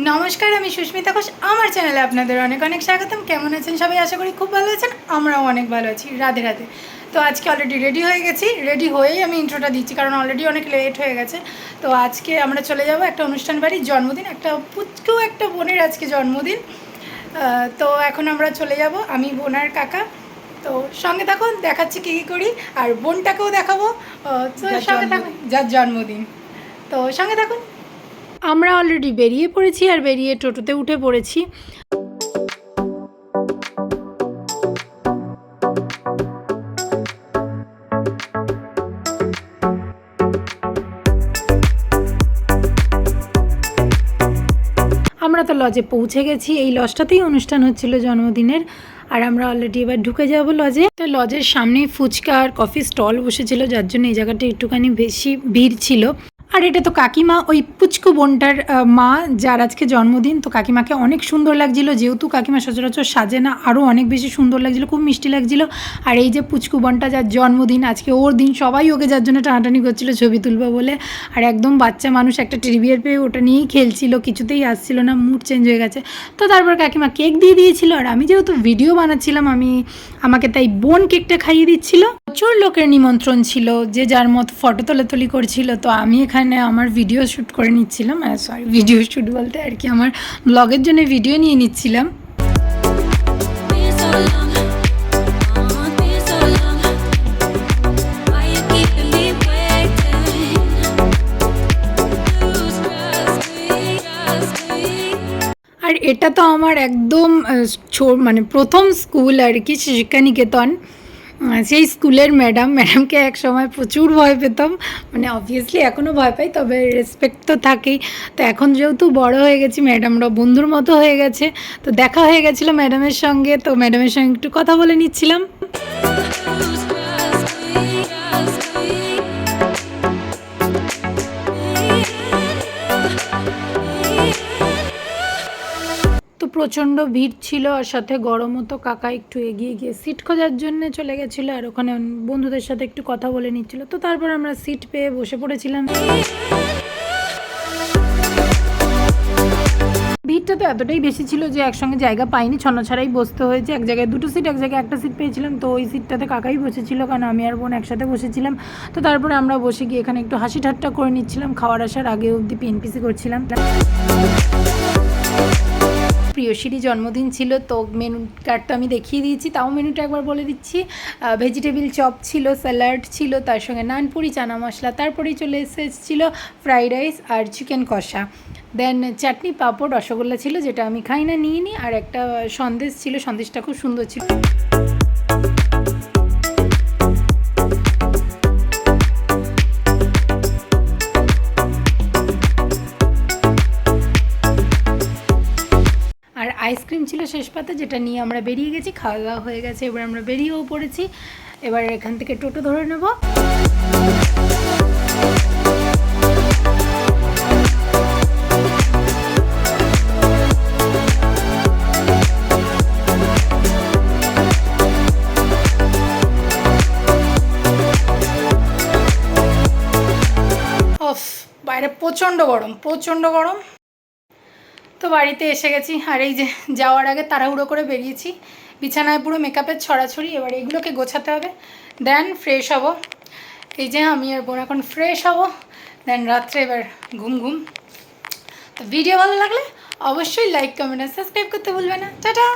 নমস্কার, আমি সুস্মিতা ঘোষ। আমার চ্যানেলে আপনাদের অনেক অনেক স্বাগতম। কেমন আছেন সবাই? আশা করি খুব ভালো আছেন। আমরাও অনেক ভালো আছি। রাধে রাধে। তো আজকে অলরেডি রেডি হয়ে গেছি। রেডি হয়েই আমি ইন্ট্রোটা দিচ্ছি, কারণ অলরেডি অনেক লেট হয়ে গেছে। তো আজকে আমরা চলে যাব একটা অনুষ্ঠান বাড়ি, জন্মদিন, একটা পুচকু একটা বোনের আজকে জন্মদিন। তো এখন আমরা চলে যাব, আমি বোন আর কাকা। তো সঙ্গে থাকুন, দেখাচ্ছি কী কী করি, আর বোনটাকেও দেখাবো। তো সঙ্গে থাকুন, যার জন্মদিন। তো সঙ্গে থাকুন। আমরা অলরেডি বেরিয়ে পড়েছি, আর বেরিয়ে টোটোতে উঠে পড়েছি। আমরা তো লজে পৌঁছে গেছি। এই লজটাতেই অনুষ্ঠান হচ্ছিল জন্মদিনের, আর আমরা অলরেডি এবার ঢুকে যাবো লজে। তো লজের সামনেই ফুচকা আর কফি স্টল বসেছিল, যার জন্য এই জায়গাটা একটুখানি বেশি ভিড় ছিল। আর এটা তো কাকিমা, ওই পুচকু বোনটার মা, যার আজকে জন্মদিন। তো কাকিমাকে অনেক সুন্দর লাগছিল, যেহেতু কাকিমা সচরাচর সাজে না, আরও অনেক বেশি সুন্দর লাগছিল, খুব মিষ্টি লাগছিল। আর এই যে পুচকু বোনটা, যার জন্মদিন আজকে, ওর দিন, সবাই ওকে যার জন্য টানাটানি করছিল ছবি তুলবো বলে। আর একদম বাচ্চা মানুষ, একটা টেডি বিয়ার পেয়ে ওটা নিয়েই খেলছিল, কিছুতেই আসছিল না, মুড চেঞ্জ হয়ে গেছে। তো তারপর কাকিমা কেক দিয়ে দিয়েছিল, আর আমি যেহেতু ভিডিও বানাচ্ছিলাম, আমাকে তাই বোন কেকটা খাইয়ে দিচ্ছিল। প্রচুর লোকের নিমন্ত্রণ ছিল, যে যার মতো ফটো তোলাতুলি করছিল। তো আমি এখানে আমার ভিডিও শ্যুট করে নিচ্ছিলাম, সরি, ভিডিও শ্যুট বলতে আর কি, আমার ব্লগের জন্য ভিডিও নিয়ে নিচ্ছিলাম। আর এটা তো আমার একদম মানে প্রথম স্কুল আর কি, শিক্ষানিকেতন। সেই স্কুলের ম্যাডামকে এক সময় প্রচুর ভয় পেতাম, মানে অবভিয়াসলি এখনও ভয় পাই, তবে রেসপেক্ট তো থাকেই। তো এখন যেহেতু বড় হয়ে গেছি, ম্যাডামরা বন্ধুর মতো হয়ে গেছে। তো দেখা হয়ে গেছিলো ম্যাডামের সঙ্গে, তো ম্যাডামের সঙ্গে একটু কথা বলে নিচ্ছিলাম। প্রচণ্ড ভিড় ছিল, আর সাথে গরমও। তো কাকা একটু এগিয়ে গিয়ে সিট খোঁজার জন্য চলে গেছিলো, আর ওখানে বন্ধুদের সাথে একটু কথা বলে নিচ্ছিল। তো তারপর আমরা সিট পেয়ে বসে পড়েছিলাম। ভিড়টা তো এতটাই বেশি ছিল যে একসঙ্গে জায়গা পাইনি, ছন্নছাড়াই বসতে হয়েছে। এক জায়গায় দুটো সিট, এক জায়গায় একটা সিট পেয়েছিলাম। তো ওই সিটটাতে কাকাই বসেছিল, কারণ আমি আর বোন একসাথে বসেছিলাম। তো তারপরে আমরা বসে গিয়ে এখানে একটু হাসি ঠাট্টা করে নিচ্ছিলাম, খাওয়ার আসার আগে অবধি পিএনপিসি করছিলাম। প্রিয়সীরই জন্মদিন ছিল, তো মেনু কার্ডটা আমি দেখিয়ে দিয়েছি, তাও মেনুটা একবার বলে দিচ্ছি। ভেজিটেবিল চপ ছিল, স্যালাড ছিল, তার সঙ্গে নানপুরি, চানা মশলা, তারপরেই চলে এসেছিলো ফ্রাইড রাইস আর চিকেন কষা। দেন চাটনি, পাঁপড়, রসগোল্লা ছিল, যেটা আমি খাই না, নিয়ে নিই। আর একটা সন্দেশ ছিল, সন্দেশটা খুব সুন্দর ছিল। আর আইসক্রিম ছিল শেষ পাতে, যেটা নিয়ে আমরা বেরিয়ে গেছি। খাওয়া দাওয়া হয়ে গেছে, এবার আমরা বেরিয়েও পড়েছি। এবার এখান থেকে টোটো ধরে নেব। অফ, বাইরে প্রচণ্ড গরম, প্রচণ্ড গরম। তো বাড়িতে এসে গেছি, আর এই যে যাওয়ার আগে তাড়াহুড়ো করে বেরিয়েছি। বিছানায় পুরো মেকআপের ছড়াছড়ি, এবার এগুলোকে গোছাতে হবে, দেন ফ্রেশ হব। এই যে আমি আর বোন এখন ফ্রেশ হব, দেন রাত্রে এবার ঘুম। তো ভিডিও ভালো লাগলে অবশ্যই লাইক, কমেন্ট আর সাবস্ক্রাইব করতে ভুলবে না। টাটা।